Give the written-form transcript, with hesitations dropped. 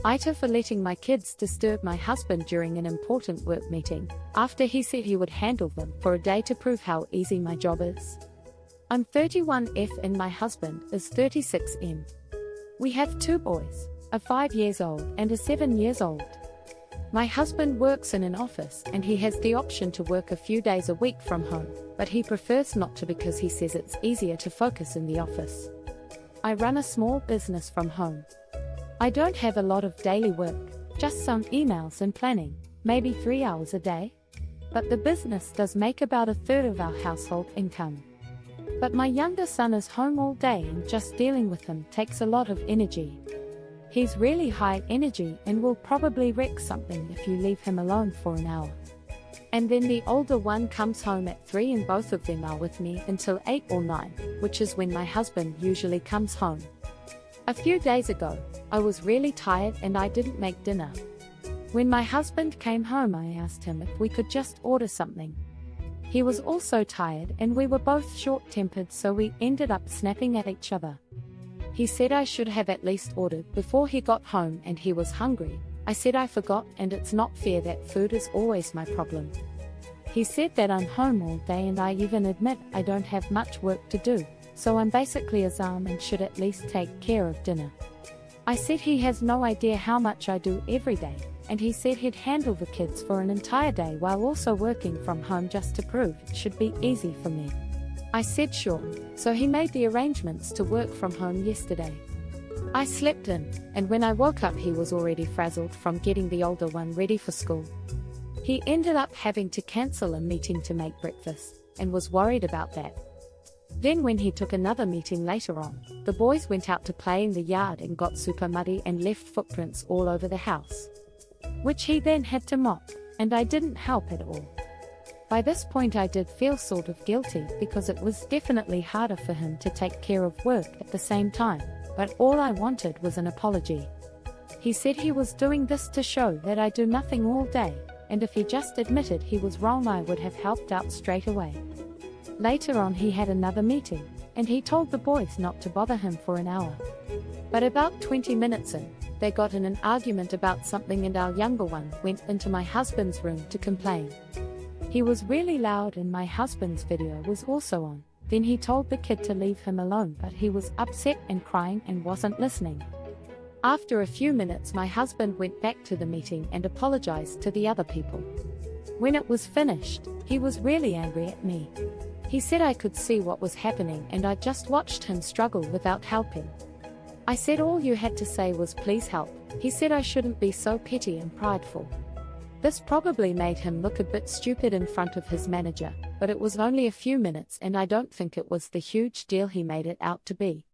Aita for letting my kids disturb my husband during an important work meeting, after he said he would handle them for a day to prove how easy my job is. I'm 31F and my husband is 36M. We have 2 boys, a 5 years old and a 7 years old. My husband works in an office and he has the option to work a few days a week from home, but he prefers not to because he says it's easier to focus in the office. I run a small business from home. I don't have a lot of daily work, just some emails and planning, maybe 3 hours a day. But the business does make about a third of our household income. But my younger son is home all day and just dealing with him takes a lot of energy. He's really high energy and will probably wreck something if you leave him alone for an hour. And then the older one comes home at 3 and both of them are with me until 8 or 9, which is when my husband usually comes home. A few days ago, I was really tired and I didn't make dinner. When my husband came home, I asked him if we could just order something. He was also tired and we were both short-tempered, so we ended up snapping at each other. He said I should have at least ordered before he got home and he was hungry. I said I forgot and it's not fair that food is always my problem. He said that I'm home all day and I even admit I don't have much work to do, so I'm basically a zam and should at least take care of dinner. I said he has no idea how much I do every day, and he said he'd handle the kids for an entire day while also working from home just to prove it should be easy for me. I said sure, so he made the arrangements to work from home yesterday. I slept in, and when I woke up he was already frazzled from getting the older one ready for school. He ended up having to cancel a meeting to make breakfast, and was worried about that. Then when he took another meeting later on, the boys went out to play in the yard and got super muddy and left footprints all over the house, which he then had to mop, and I didn't help at all. By this point I did feel sort of guilty because it was definitely harder for him to take care of work at the same time, but all I wanted was an apology. He said he was doing this to show that I do nothing all day, and if he just admitted he was wrong I would have helped out straight away. Later on he had another meeting, and he told the boys not to bother him for an hour. But about 20 minutes in, they got in an argument about something and our younger one went into my husband's room to complain. He was really loud and my husband's video was also on. Then he told the kid to leave him alone, but he was upset and crying and wasn't listening. After a few minutes my husband went back to the meeting and apologized to the other people. When it was finished, he was really angry at me. He said I could see what was happening and I just watched him struggle without helping. I said all you had to say was please help. He said I shouldn't be so petty and prideful. This probably made him look a bit stupid in front of his manager, but it was only a few minutes and I don't think it was the huge deal he made it out to be.